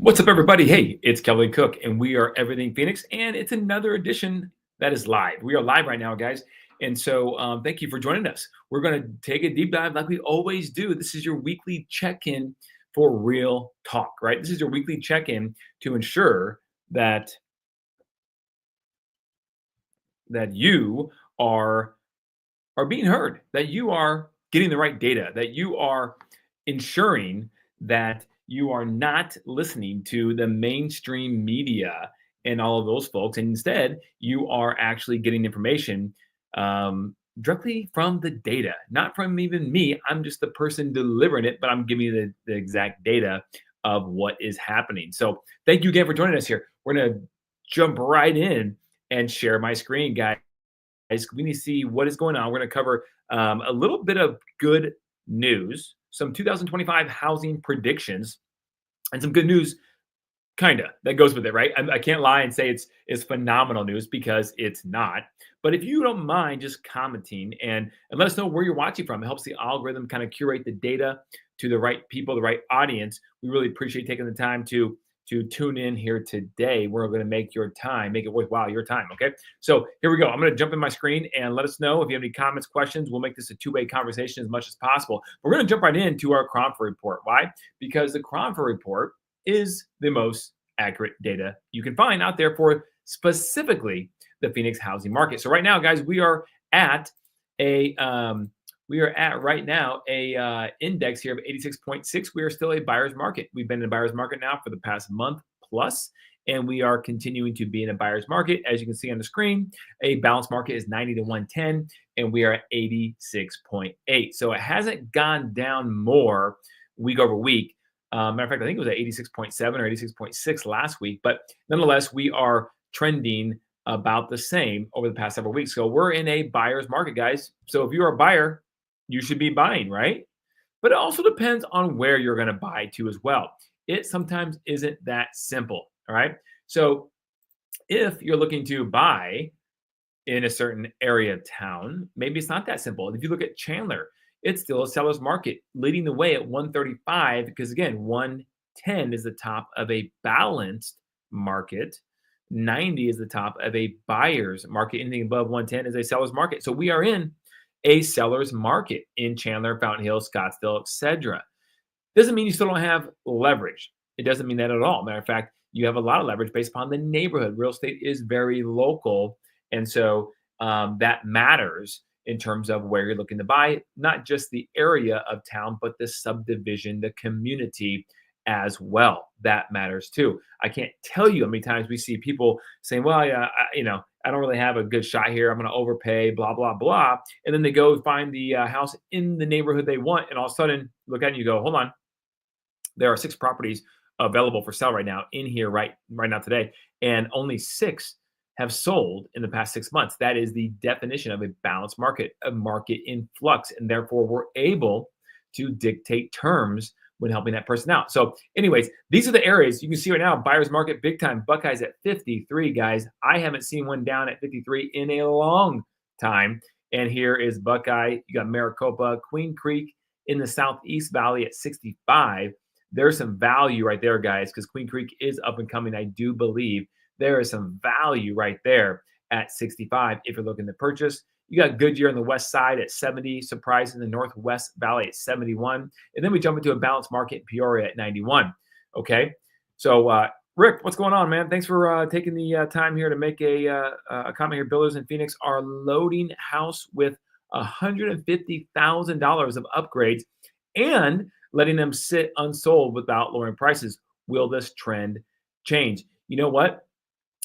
What's up, everybody? Hey, it's Kelly Cook, and we are Everything Phoenix, and it's another edition that is live. We are live right now, guys. And so, thank you for joining us. We're going to take a deep dive like we always do. This is your weekly check in for real talk, right? This is your weekly check in to ensure that you are being heard, that you are getting the right data, that you are ensuring that you are not listening to the mainstream media and all of those folks. And instead, you are actually getting information directly from the data, not from even me. I'm just the person delivering it, but I'm giving you the exact data of what is happening. So thank you again for joining us here. We're going to jump right in and share my screen, guys. We need to see what is going on. We're going to cover a little bit of good news, some 2025 housing predictions, and some good news, kind of, that goes with it, right? I can't lie and say it's phenomenal news because it's not. But if you don't mind just commenting and let us know where you're watching from, it helps the algorithm kind of curate the data to the right people, the right audience. We really appreciate taking the time to tune in here today. We're going to make your time, make it worthwhile, your time. Okay. So here we go. I'm going to jump in my screen and let us know if you have any comments, questions. We'll make this a two-way conversation as much as possible. We're going to jump right into our Cronfer report. Why? Because the Cronfer report is the most accurate data you can find out there for specifically the Phoenix housing market. So right now, guys, we are at a right now a index here of 86.6. We are still a buyer's market. We've been in a buyer's market now for the past month plus, and we are continuing to be in a buyer's market. As you can see on the screen, a balanced market is 90 to 110, and we are at 86.8. So it hasn't gone down more week over week. Matter of fact, I think it was at 86.7 or 86.6 last week, but nonetheless, we are trending about the same over the past several weeks. So we're in a buyer's market, guys. So if you're a buyer, you should be buying, right? But it also depends on where you're going to buy to as well. It sometimes isn't that simple, all right? So if you're looking to buy in a certain area of town, maybe it's not that simple. If you look at Chandler, it's still a seller's market, leading the way at 135 because, again, 110 is the top of a balanced market. 90 is the top of a buyer's market. Anything above 110 is a seller's market. So we are in a seller's market in Chandler, Fountain Hills, Scottsdale, etc. Doesn't mean you still don't have leverage. It doesn't mean that at all. Matter of fact, you have a lot of leverage based upon the neighborhood. Real estate is very local, and so that matters in terms of where you're looking to buy, not just the area of town, but the subdivision, the community as well. That matters too. I can't tell you how many times we see people saying, well, yeah, I don't really have a good shot here. I'm going to overpay, blah, blah, blah. And then they go find the house in the neighborhood they want. And all of a sudden, look at it and you go, hold on. There are 6 properties available for sale right now in here right now today. And only 6 have sold in the past 6 months. That is the definition of a balanced market, a market in flux. And therefore, we're able to dictate terms when helping that person out. So anyways, these are the areas you can see right now. Buyer's market, big time. Buckeyes at 53, guys. I haven't seen one down at 53 in a long time. And here is Buckeye. You got Maricopa, Queen Creek in the Southeast Valley at 65. There's some value right there, guys, because Queen Creek is up and coming. I do believe there is some value right there at 65 if you're looking to purchase. You got Goodyear on the west side at 70, Surprise in the Northwest Valley at 71. And then we jump into a balanced market in Peoria at 91. Okay. So, Rick, what's going on, man? Thanks for taking the time here to make a comment here. Builders in Phoenix are loading house with $150,000 of upgrades and letting them sit unsold without lowering prices. Will this trend change? You know what?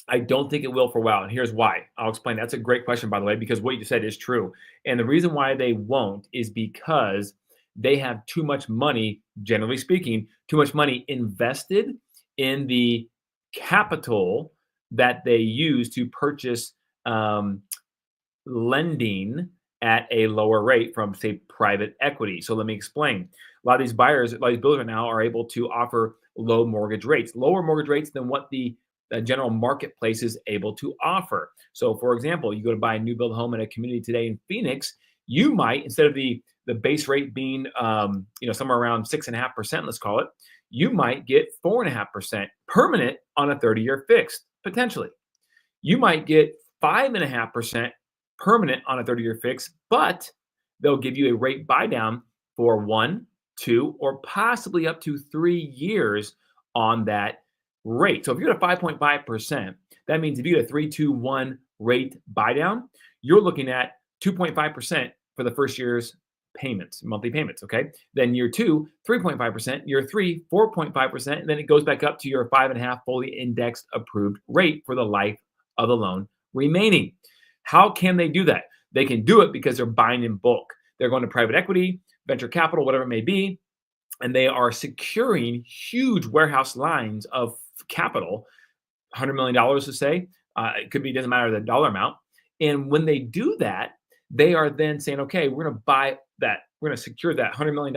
I don't think it will for a while. And here's why. I'll explain. That's a great question, by the way, because what you said is true. And the reason why they won't is because they have too much money, generally speaking, too much money invested in the capital that they use to purchase lending at a lower rate from, say, private equity. So let me explain. A lot of these buyers, a lot of these builders right now are able to offer lower mortgage rates than what the general marketplace is able to offer. So, for example, you go to buy a new build home in a community today in Phoenix, you might, instead of the base rate being somewhere around 6.5%, let's call it, you might get 4.5% permanent on a 30-year fixed, potentially. You might get 5.5% permanent on a 30-year fix, but they'll give you a rate buy down for 1, 2, or possibly up to 3 years on that rate. So if you're at a 5.5%, that means if you get a 3-2-1 rate buy down, you're looking at 2.5% for the first year's payments, monthly payments. Okay. Then year two, 3.5%, year three, 4.5%. And then it goes back up to your 5.5 fully indexed approved rate for the life of the loan remaining. How can they do that? They can do it because they're buying in bulk. They're going to private equity, venture capital, whatever it may be, and they are securing huge warehouse lines of capital, $100 million to say. It could be, doesn't matter the dollar amount. And when they do that, they are then saying, okay, we're going to buy that, we're going to secure that $100 million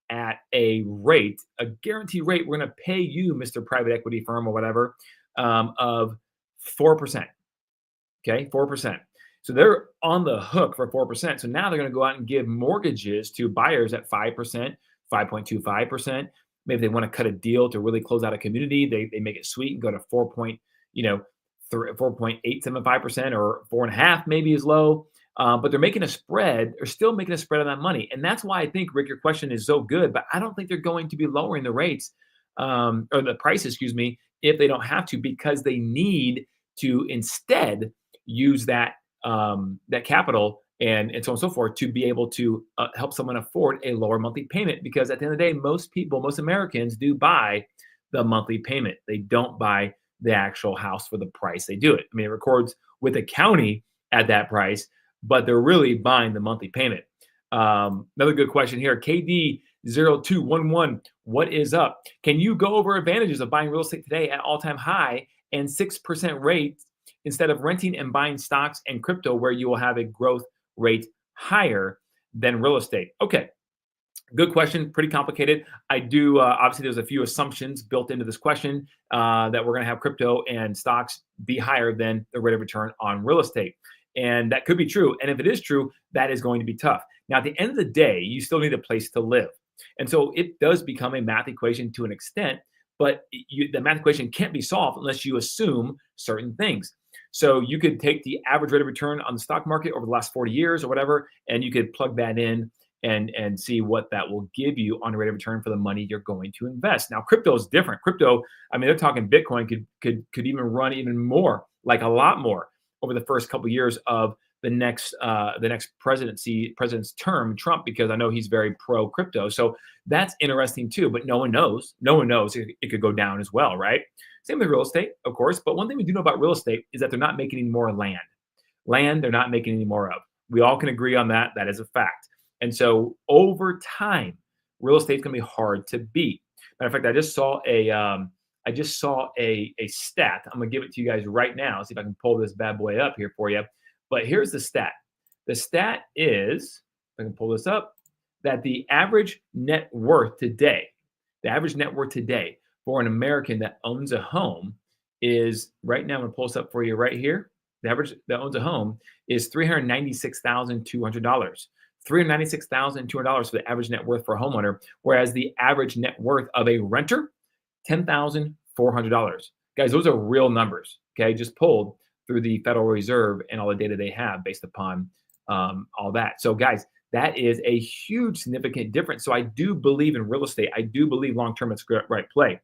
at a rate, a guaranteed rate. We're going to pay you, Mr. Private Equity firm or whatever, of 4%. Okay, 4%. So they're on the hook for 4%. So now they're going to go out and give mortgages to buyers at 5%, 5.25%. Maybe they want to cut a deal to really close out a community. They make it sweet and go to 4.875% or 4.5 maybe is low. But they're making a spread. They're still making a spread on that money. And that's why I think, Rick, your question is so good, but I don't think they're going to be lowering the rates or the price, excuse me, if they don't have to, because they need to instead use that capital and so on and so forth to be able to help someone afford a lower monthly payment. Because at the end of the day, most Americans do buy the monthly payment. They don't buy the actual house for the price they do it. I mean, it records with the county at that price, but they're really buying the monthly payment. Another good question here, KD0211, what is up? Can you go over advantages of buying real estate today at all-time high and 6% rates instead of renting and buying stocks and crypto, where you will have a growth rate higher than real estate? Okay, good question. Pretty complicated. I do, obviously, there's a few assumptions built into this question that we're going to have crypto and stocks be higher than the rate of return on real estate. And that could be true. And if it is true, that is going to be tough. Now, at the end of the day, you still need a place to live. And so it does become a math equation to an extent, but the math equation can't be solved unless you assume certain things. So you could take the average rate of return on the stock market over the last 40 years or whatever, and you could plug that in and see what that will give you on a rate of return for the money you're going to invest. Now, crypto is different. Crypto, I mean, they're talking Bitcoin could even run even more, like a lot more, over the first couple of years of the next president's term, Trump, because I know he's very pro crypto. So that's interesting too. But no one knows. It could go down as well, right? Same with real estate, of course. But one thing we do know about real estate is that they're not making any more land. Land they're not making any more of. We all can agree on that. That is a fact. And so over time, real estate is going to be hard to beat. Matter of fact, I just saw a stat. I'm going to give it to you guys right now. See if I can pull this bad boy up here for you. But here's the stat. The stat is, if I can pull this up, that the average net worth today for an American that owns a home is, right now, I'm going to pull this up for you right here. The average that owns a home is $396,200. $396,200 for the average net worth for a homeowner, whereas the average net worth of a renter, $10,400. Guys, those are real numbers, okay? Just pulled through the Federal Reserve and all the data they have based upon all that. So guys, that is a huge significant difference. So I do believe in real estate. I do believe long-term it's the right play.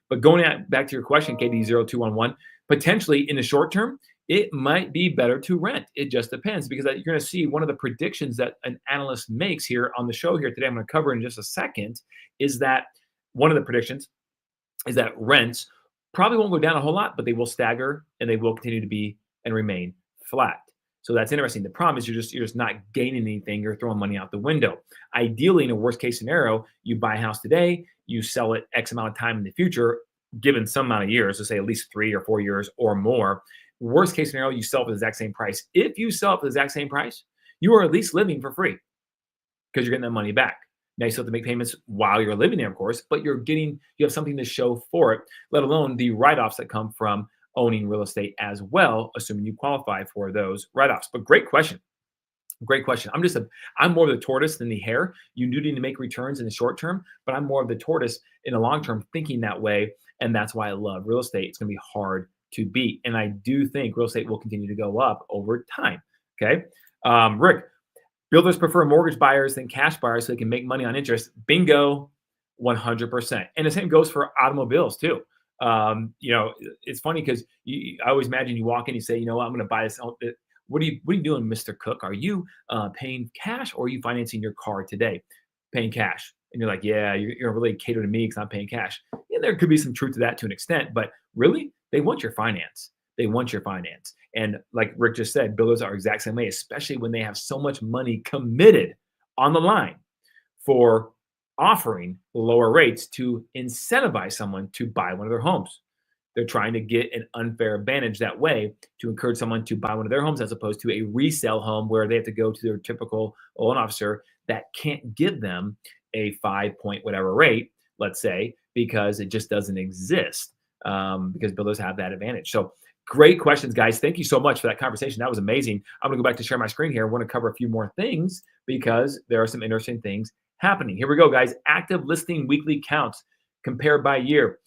But going back to your question, KD0211, potentially in the short term, it might be better to rent. It just depends, because you're going to see one of the predictions that an analyst makes here on the show here today, I'm going to cover in just a second, is that one of the predictions is that rents probably won't go down a whole lot, but they will stagger and they will continue to be and remain flat. So that's interesting. The problem is you're just not gaining anything. You're throwing money out the window. Ideally, in a worst case scenario, you buy a house today, you sell it X amount of time in the future, given some amount of years, let's say at least 3 or 4 years or more. Worst case scenario, you sell it for the exact same price. If you sell it for the exact same price, you are at least living for free because you're getting that money back. Now you still have to make payments while you're living there, of course, but you have something to show for it, let alone the write-offs that come from owning real estate as well, assuming you qualify for those write-offs. But great question. Great question. I'm more of the tortoise than the hare. You do need to make returns in the short term, but I'm more of the tortoise in the long term, thinking that way. And that's why I love real estate. It's going to be hard to beat. And I do think real estate will continue to go up over time. Okay. Rick, builders prefer mortgage buyers than cash buyers so they can make money on interest. Bingo, 100%. And the same goes for automobiles too. It's funny because I always imagine you walk in, you say, you know what, I'm going to buy this. What are you doing, Mr. Cook? Are you paying cash or are you financing your car today? Paying cash. And you're like, yeah, you're really cater to me because I'm paying cash. And there could be some truth to that to an extent, but really, they want your finance. They want your finance. And like Rick just said, builders are exact same way, especially when they have so much money committed on the line for offering lower rates to incentivize someone to buy one of their homes. They're trying to get an unfair advantage that way to encourage someone to buy one of their homes as opposed to a resale home where they have to go to their typical loan officer that can't give them a 5 point whatever rate, let's say, because it just doesn't exist because builders have that advantage. So great questions, guys. Thank you so much for that conversation. That was amazing. I'm going to go back to share my screen here. I want to cover a few more things because there are some interesting things happening. Here we go, guys. Active listing weekly counts compared by year.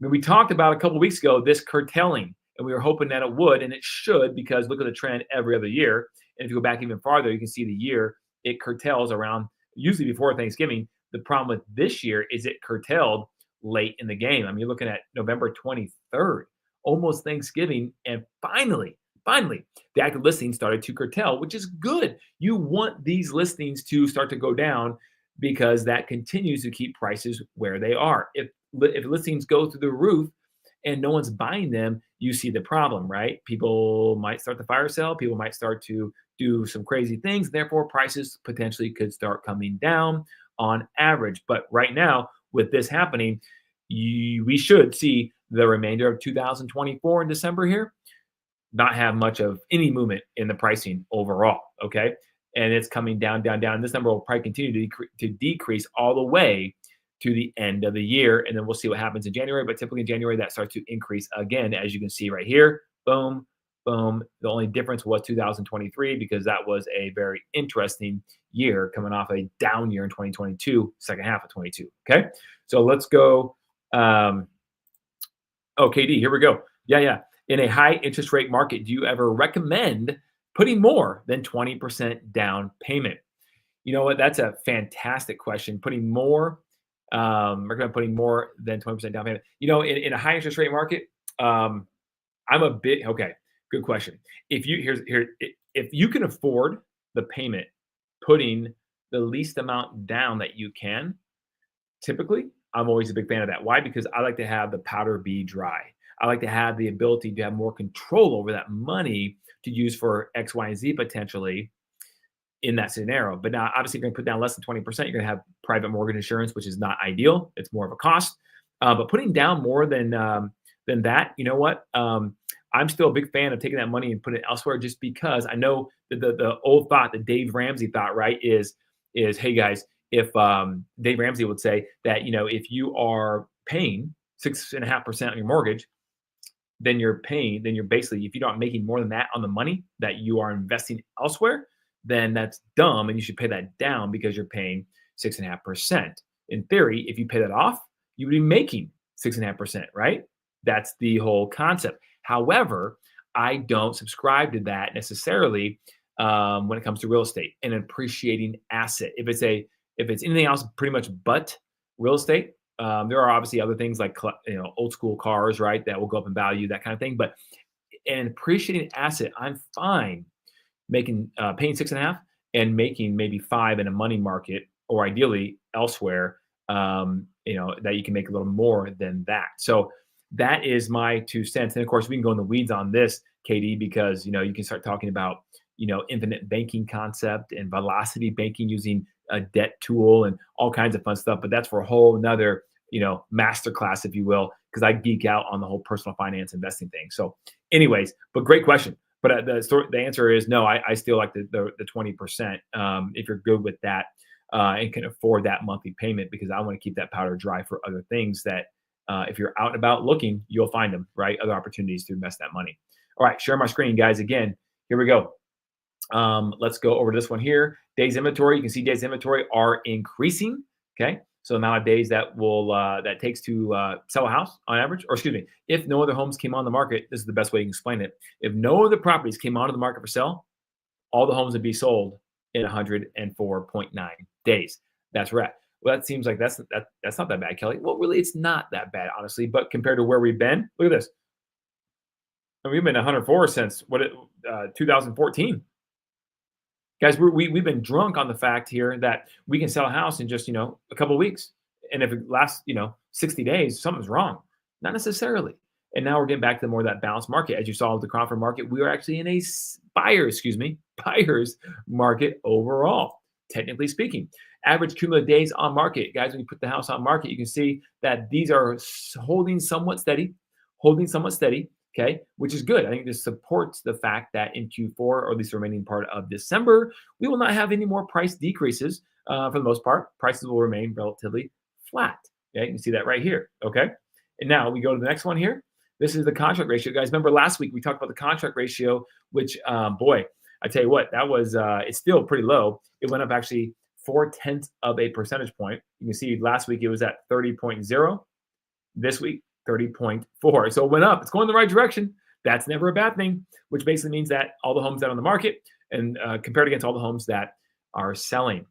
We talked about a couple of weeks ago this curtailing, and we were hoping that it would, and it should, because look at the trend every other year. And if you go back even farther, you can see the year it curtails around, usually before Thanksgiving. The problem with this year is it curtailed late in the game. I mean, you're looking at November 23rd, almost Thanksgiving, and finally, the active listings started to curtail, which is good. You want these listings to start to go down because that continues to keep prices where they are. If listings go through the roof and no one's buying them, you see the problem, right? People might start the fire sale. People might start to do some crazy things. Therefore, prices potentially could start coming down on average. But right now, with this happening, we should see the remainder of 2024 in December here not have much of any movement in the pricing overall. Okay. And it's coming down, down, down. This number will probably continue to decrease all the way to the end of the year. And then we'll see what happens in January. But typically in January, that starts to increase again, as you can see right here. Boom, boom. The only difference was 2023 because that was a very interesting year coming off a down year in 2022, second half of 22. Okay. So let's go. KD, here we go. Yeah. In a high interest rate market, do you ever recommend putting more than 20% down payment? You know what? That's a fantastic question. Recommend putting more than 20% down payment. In a high interest rate market, I'm okay. Good question. If you can afford the payment, putting the least amount down that you can, typically, I'm always a big fan of that. Why? Because I like to have the powder be dry. I like to have the ability to have more control over that money to use for X, Y, and Z potentially in that scenario. But now, obviously, if you're going to put down less than 20%, you're going to have private mortgage insurance, which is not ideal. It's more of a cost. But putting down more than that, you know what? I'm still a big fan of taking that money and putting it elsewhere, just because I know that the old thought, the Dave Ramsey thought, right, is hey guys, if Dave Ramsey would say that if you are paying 6.5% on your mortgage, then you're basically, if you're not making more than that on the money that you are investing elsewhere, then that's dumb and you should pay that down because you're paying 6.5%. In theory, if you pay that off, you would be making 6.5%, right? That's the whole concept. However, I don't subscribe to that necessarily when it comes to real estate, an appreciating asset. If it's anything else, pretty much but real estate, there are obviously other things like old school cars, right, that will go up in value, that kind of thing. But an appreciating asset, I'm fine paying 6.5 and making maybe 5 in a money market, or ideally elsewhere. That you can make a little more than that. So that is my 2 cents. And of course, we can go in the weeds on this, KD, because you can start talking about infinite banking concept and velocity banking using a debt tool and all kinds of fun stuff. But that's for a whole nother masterclass, if you will, because I geek out on the whole personal finance investing thing. So, anyways, but great question. But the answer is no. I still like the 20% if you're good with that and can afford that monthly payment, because I want to keep that powder dry for other things that if you're out and about looking, you'll find them, right? Other opportunities to invest that money. All right, share my screen, guys. Again, here we go. Let's go over this one here. Days inventory. You can see days inventory are increasing. Okay, so the amount of days that will that takes to sell a house on average, or excuse me, if no other homes came on the market, this is the best way you can explain it. If no other properties came onto the market for sale, all the homes would be sold in 104.9 days. That's right. Well, that seems like that's not that bad, Kelly. Well, really, it's not that bad, honestly. But compared to where we've been, look at this. And we've been 104 since 2014. Guys, we've been drunk on the fact here that we can sell a house in just a couple of weeks, and if it lasts 60 days, something's wrong. Not necessarily. And now we're getting back to more of that balanced market. As you saw with the Crawford market, we are actually in a buyer's market overall, technically speaking. Average cumulative days on market, guys. When you put the house on market, you can see that these are holding somewhat steady. Okay, which is good. I think this supports the fact that in Q4, or at least the remaining part of December, we will not have any more price decreases. For the most part, prices will remain relatively flat. Okay, you can see that right here. Okay, and now we go to the next one here. This is the contract ratio, guys. Remember last week we talked about the contract ratio, which, boy, I tell you what, that was it's still pretty low. It went up actually 0.4 of a percentage point. You can see last week it was at 30.0. This week 30.4. So it went up. It's going the right direction. That's never a bad thing, which basically means that all the homes that are on the market and compared against all the homes that are selling.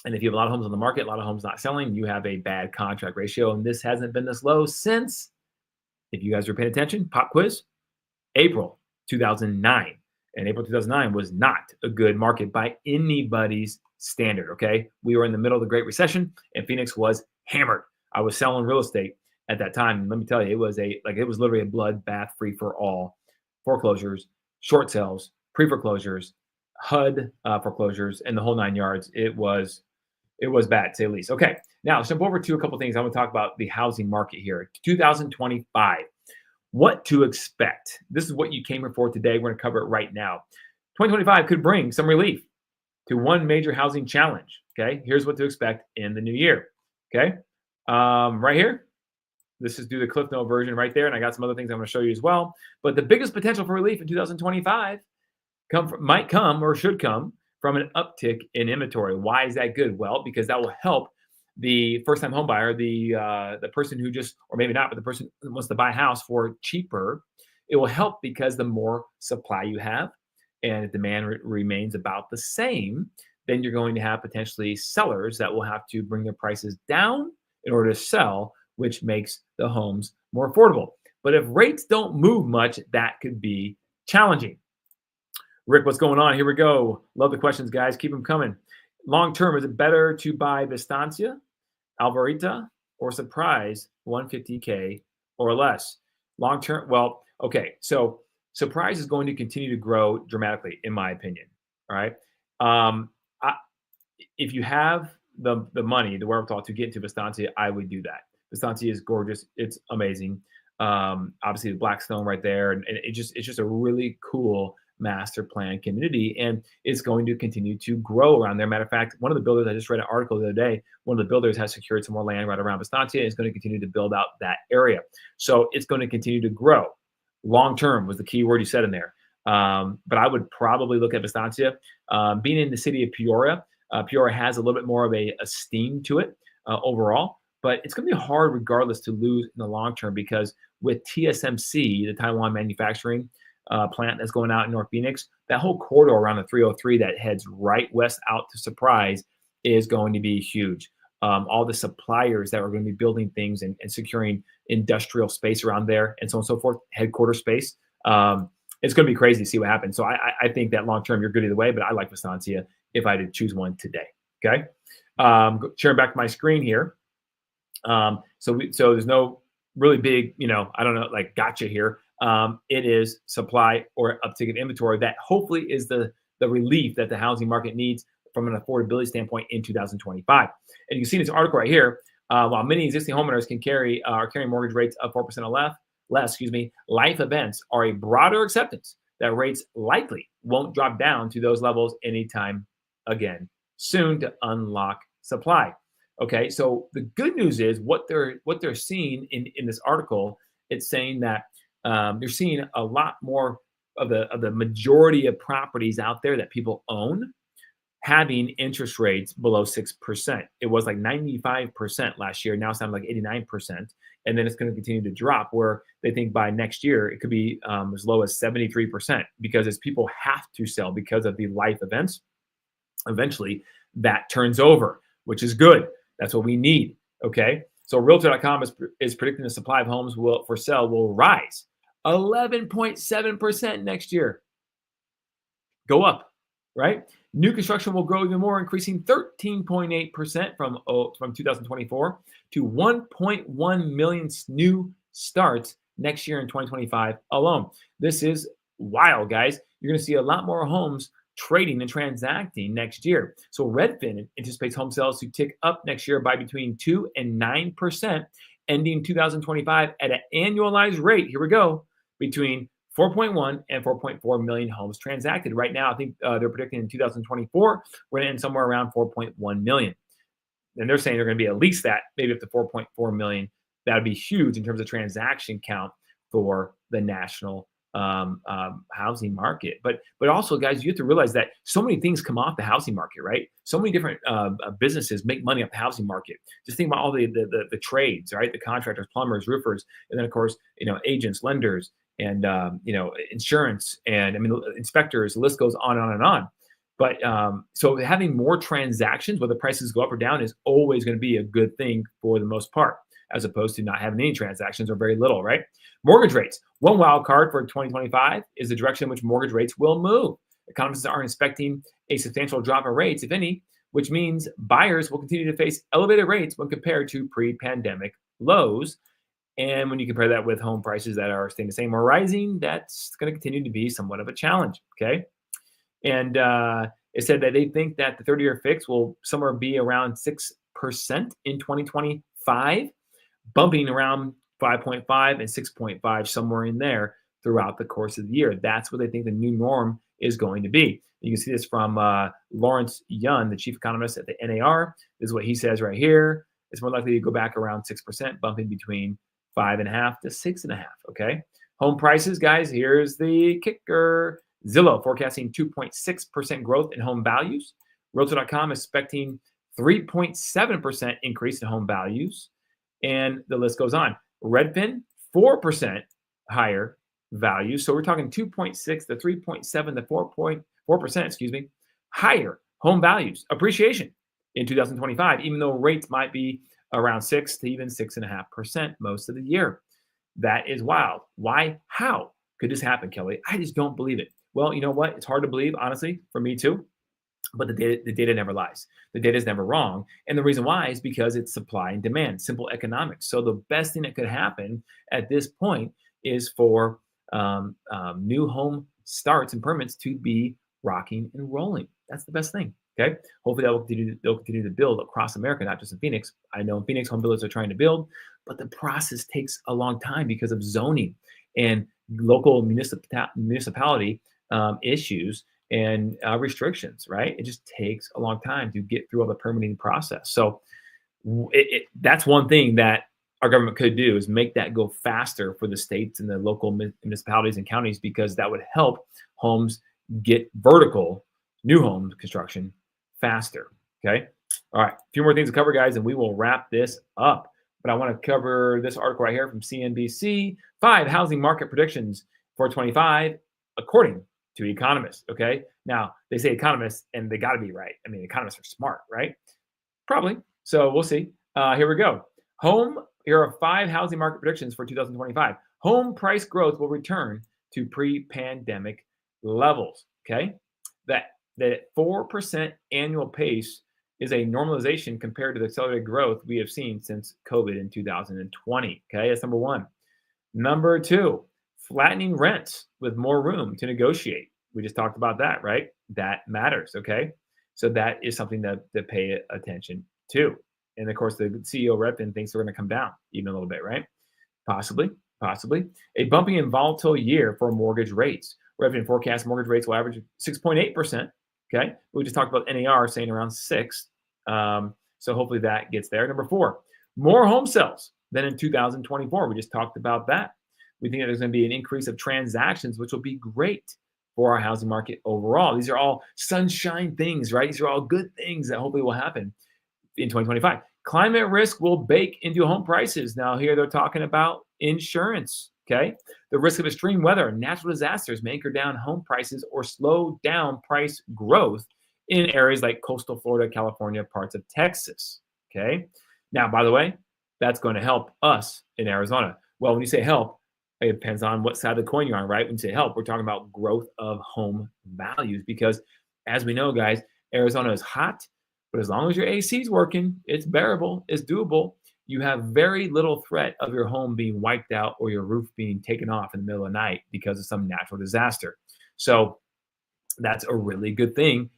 And if you have a lot of homes on the market, a lot of homes not selling, you have a bad contract ratio. And this hasn't been this low since, if you guys are paying attention, pop quiz, April 2009. And April 2009 was not a good market by anybody's standard, okay? We were in the middle of the Great Recession, and Phoenix was hammered. I was selling real estate at that time. And let me tell you, it was literally a bloodbath, free for all. Foreclosures, short sales, pre-foreclosures, HUD foreclosures, and the whole 9 yards. It was bad, to say the least. Okay, now let's jump over to a couple things. I want to talk about the housing market here. 2025, what to expect. This is what you came here for today. We're going to cover it right now. 2025 could bring some relief to one major housing challenge. Okay, here's what to expect in the new year. Okay, right here. This is do the Cliff Note version right there, and I got some other things I'm going to show you as well. But the biggest potential for relief in 2025 might come or should come from an uptick in inventory. Why is that good? Well, because that will help the first-time home buyer, the person who just, or maybe not, but the person who wants to buy a house for cheaper. It will help because the more supply you have and the demand remains about the same, then you're going to have potentially sellers that will have to bring their prices down in order to sell, which makes the homes more affordable. But if rates don't move much, that could be challenging. Rick, what's going on? Here we go. Love the questions, guys. Keep them coming. Long term, is it better to buy Vistancia, Alvarita, or Surprise 150K or less? Long term, well, okay. So Surprise is going to continue to grow dramatically, in my opinion. All right. If you have the money, the wherewithal to get into Vistancia, I would do that. Vistancia is gorgeous. It's amazing. Obviously the Blackstone right there. And it's just a really cool master plan community. And it's going to continue to grow around there. Matter of fact, one of the builders, I just read an article the other day, one of the builders has secured some more land right around Vistancia and is going to continue to build out that area. So it's going to continue to grow. Long-term was the key word you said in there. But I would probably look at Vistancia. Being in the city of Peoria, Peoria has a little bit more of a steam to it overall. But it's going to be hard regardless to lose in the long term because with TSMC, the Taiwan manufacturing plant that's going out in North Phoenix, that whole corridor around the 303 that heads right west out to Surprise is going to be huge. All the suppliers that are going to be building things and securing industrial space around there and so on and so forth, headquarters space. It's going to be crazy to see what happens. So I think that long term you're good either way, but I like Vistancia if I did choose one today. Okay. Sharing back my screen here. So there's no really big, I don't know, like gotcha here. It is supply or uptick in inventory that hopefully is the relief that the housing market needs from an affordability standpoint in 2025. And you can see in this article right here, while many existing homeowners are carrying mortgage rates of 4% or less, life events are a broader acceptance that rates likely won't drop down to those levels anytime again soon to unlock supply. Okay, so the good news is what they're seeing in this article. It's saying that they're seeing a lot more of the majority of properties out there that people own having interest rates below 6%. It was like 95% last year. Now it's down to like 89%. And then it's going to continue to drop, where they think by next year it could be as low as 73%, because as people have to sell because of the life events, eventually that turns over, which is good. That's what we need. Okay. So Realtor.com is predicting the supply of homes for sale will rise 11.7% next year. Go up, right? New construction will grow even more, increasing 13.8% from 2024 to 1.1 million new starts next year in 2025 alone. This is wild, guys. You're going to see a lot more homes trading and transacting next year. So Redfin anticipates home sales to tick up next year by between 2 and 9%, ending 2025 at an annualized rate. Here we go, between 4.1 and 4.4 million homes transacted. Right now, I think they're predicting in 2024, we're going to end somewhere around 4.1 million. And they're saying they're going to be at least that, maybe up to 4.4 million. That would be huge in terms of transaction count for the national housing market. But also, guys, you have to realize that so many things come off the housing market, right? So many different businesses make money off the housing market. Just think about all the trades, right? The contractors, plumbers, roofers, and then of course, agents, lenders, and insurance, and inspectors. The list goes on and on. But so having more transactions, whether prices go up or down, is always going to be a good thing for the most part, as opposed to not having any transactions or very little, right? Mortgage rates. One wild card for 2025 is the direction in which mortgage rates will move. Economists are expecting a substantial drop in rates, if any, which means buyers will continue to face elevated rates when compared to pre-pandemic lows. And when you compare that with home prices that are staying the same or rising, that's going to continue to be somewhat of a challenge, okay? And it said that they think that the 30-year fix will somewhere be around 6% in 2025, bumping around 5.5 and 6.5, somewhere in there throughout the course of the year. That's what they think the new norm is going to be. You can see this from Lawrence Yun, the chief economist at the NAR. This is what he says right here. It's more likely to go back around 6%, bumping between 5.5 to 6.5. Okay. Home prices, guys, here's the kicker. Zillow forecasting 2.6% growth in home values. Realtor.com expecting 3.7% increase in home values. And the list goes on. Redfin, 4% higher value. So we're talking 2.6 to 3.7 to 4.4%, higher home values appreciation in 2025, even though rates might be around 6 to even 6.5% most of the year. That is wild. Why? How could this happen, Kelly? I just don't believe it. Well, you know what? It's hard to believe, honestly, for me too. But the data never lies. The data is never wrong. And the reason why is because it's supply and demand, simple economics. So the best thing that could happen at this point is for new home starts and permits to be rocking and rolling. That's the best thing. Okay. Hopefully they'll continue to build across America, not just in Phoenix. I know in Phoenix, home builders are trying to build, but the process takes a long time because of zoning and local municipality issues and restrictions, right? It just takes a long time to get through all the permitting process. So that's one thing that our government could do, is make that go faster for the states and the local municipalities and counties, because that would help homes get vertical, new home construction faster. Okay. All right. A few more things to cover, guys, and we will wrap this up. But I want to cover this article right here from CNBC. 5 housing market predictions for 25, according to economists. Okay. Now, they say economists, and they got to be right. I mean, economists are smart, right? Probably. So we'll see. Here we go. Here are 5 housing market predictions for 2025. Home price growth will return to pre-pandemic levels. Okay. That 4% annual pace is a normalization compared to the accelerated growth we have seen since COVID in 2020. Okay. That's number 1. Number 2, flattening rents with more room to negotiate. We just talked about that, right? That matters. Okay. So that is something to pay attention to. And of course, the CEO Redfin thinks they're going to come down even a little bit, right? Possibly. A bumpy and volatile year for mortgage rates. Redfin forecasts mortgage rates will average 6.8%. Okay. We just talked about NAR saying around 6. So hopefully that gets there. Number 4, more home sales than in 2024. We just talked about that. We think that there's going to be an increase of transactions, which will be great for our housing market overall. These are all sunshine things, right? These are all good things that hopefully will happen in 2025. Climate risk will bake into home prices. Now, here they're talking about insurance. Okay. The risk of extreme weather, natural disasters may anchor down home prices or slow down price growth in areas like coastal Florida, California, parts of Texas. Okay. Now, by the way, that's going to help us in Arizona. Well, when you say help, it depends on what side of the coin you're on, right? When you say help, we're talking about growth of home values because, as we know, guys, Arizona is hot, but as long as your AC is working, it's bearable, it's doable. You have very little threat of your home being wiped out or your roof being taken off in the middle of the night because of some natural disaster. So that's a really good thing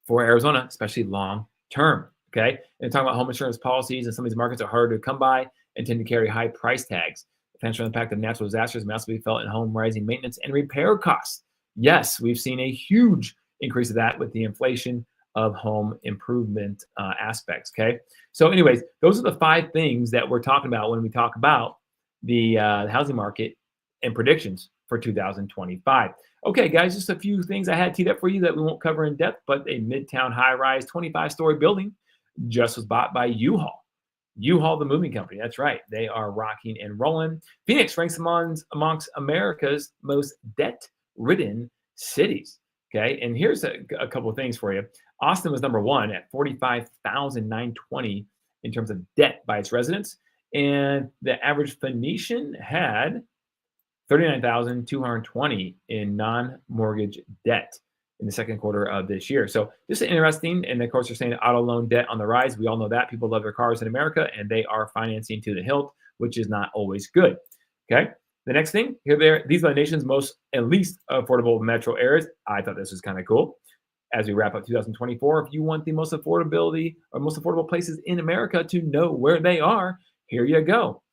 for Arizona, especially long term. Okay. And talking about home insurance policies, and some of these markets are harder to come by and tend to carry high price tags. The financial impact of natural disasters may also be felt in home rising maintenance and repair costs. Yes, we've seen a huge increase of that with the inflation of home improvement aspects. Okay. So, anyways, those are the 5 things that we're talking about when we talk about the housing market and predictions for 2025. Okay, guys, just a few things I had teed up for you that we won't cover in depth, but a Midtown high-rise 25-story building just was bought by U-Haul. U-Haul, the moving company. That's right. They are rocking and rolling. Phoenix ranks amongst America's most debt-ridden cities. Okay, and here's a couple of things for you. Austin was number 1 at 45,920 in terms of debt by its residents, and the average Phoenician had 39,220 in non-mortgage debt in the second quarter of this year. So this is interesting. And of course, they're saying auto loan debt on the rise. We all know that people love their cars in America, and they are financing to the hilt, which is not always good. Okay. The next thing here, these are the nation's most and least affordable metro areas. I thought this was kind of cool. As we wrap up 2024, if you want the most affordability or most affordable places in America to know where they are, here you go.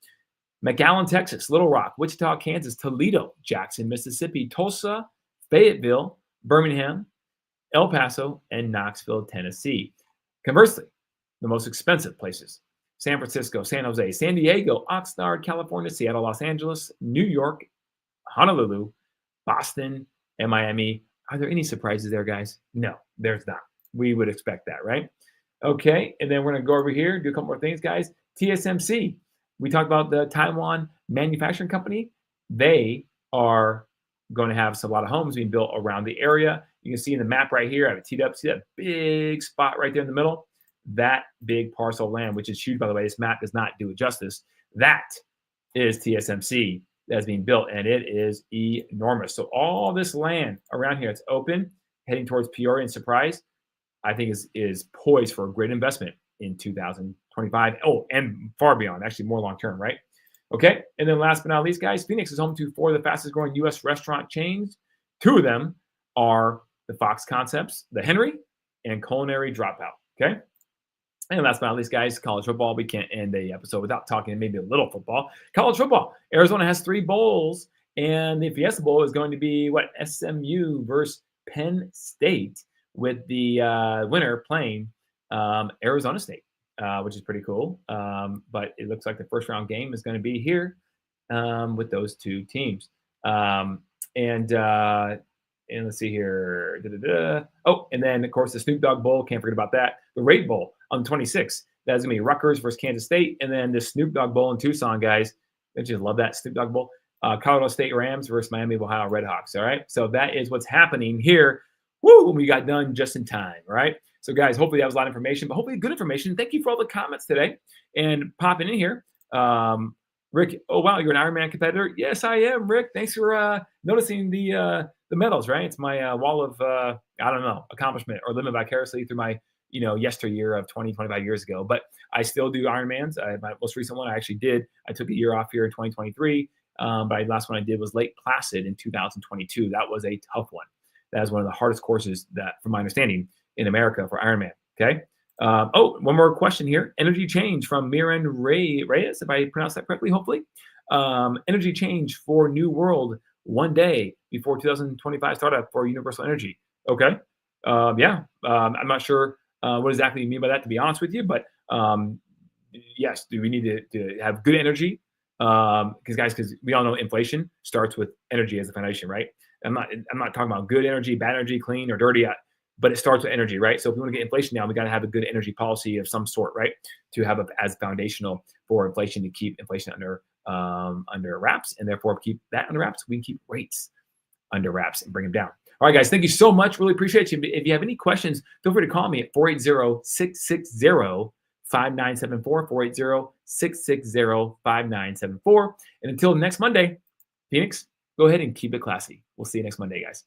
McAllen, Texas, Little Rock, Wichita, Kansas, Toledo, Jackson, Mississippi, Tulsa, Fayetteville, Birmingham, El Paso, and Knoxville, Tennessee. Conversely, the most expensive places: San Francisco, San Jose, San Diego, Oxnard, California, Seattle, Los Angeles, New York, Honolulu, Boston, and Miami. Are there any surprises there, guys? No, there's not. We would expect that, right? Okay, and then we're going to go over here, do a couple more things, guys. TSMC. We talked about the Taiwan manufacturing company. They are going to have a lot of homes being built around the area. You can see in the map right here, I have it teed up. See that big spot right there in the middle? That big parcel of land, which is huge, by the way. This map does not do it justice. That is TSMC that's being built, and it is enormous. So all this land around here, it's open, heading towards Peoria and Surprise, I think is poised for a great investment in 2025. Oh, and far beyond, actually more long term, right? Okay. And then last but not least, guys, Phoenix is home to 4 of the fastest growing U.S. restaurant chains. 2 of them are the Fox Concepts, the Henry, and Culinary Dropout. Okay. And last but not least, guys, college football. We can't end the episode without talking maybe a little football. College football. Arizona has 3 bowls, and the Fiesta Bowl is going to be SMU versus Penn State, with the winner playing Arizona State, which is pretty cool. But it looks like the first round game is going to be here with those 2 teams. And let's see here. Oh, and then, of course, the Snoop Dogg Bowl. Can't forget about that. The Raid Bowl on the 26th. That's going to be Rutgers versus Kansas State. And then the Snoop Dogg Bowl in Tucson, guys. I just love that Snoop Dogg Bowl. Colorado State Rams versus Miami of Ohio Redhawks. All right. So that is what's happening here. Woo! We got done just in time. All right. So, guys, hopefully that was a lot of information, but hopefully good information. Thank you for all the comments today and popping in here. Rick, oh, wow, you're an Ironman competitor? Yes, I am, Rick. Thanks for noticing the medals, right? It's my wall of, accomplishment, or living vicariously through my, yesteryear of 20, 25 years ago. But I still do Ironmans. My most recent one I actually did. I took a year off here in 2023, but the last one I did was Lake Placid in 2022. That was a tough one. That is one of the hardest courses that, from my understanding, in America for Ironman. Okay. One more question here. Energy change from Miran Reyes, if I pronounced that correctly, hopefully. Energy change for New World one day before 2025 startup for Universal Energy. Okay. I'm not sure what exactly you mean by that, to be honest with you, but yes, do we need to have good energy Because we all know inflation starts with energy as a foundation, right? I'm not talking about good energy, bad energy, clean or dirty, but it starts with energy, right? So if we want to get inflation down, we got to have a good energy policy of some sort, right? To have as foundational for inflation, to keep inflation under wraps, and therefore keep that under wraps. We can keep rates under wraps and bring them down. All right, guys, thank you so much. Really appreciate you. If you have any questions, feel free to call me at 480-660-5974, 480-660-5974. And until next Monday, Phoenix, go ahead and keep it classy. We'll see you next Monday, guys.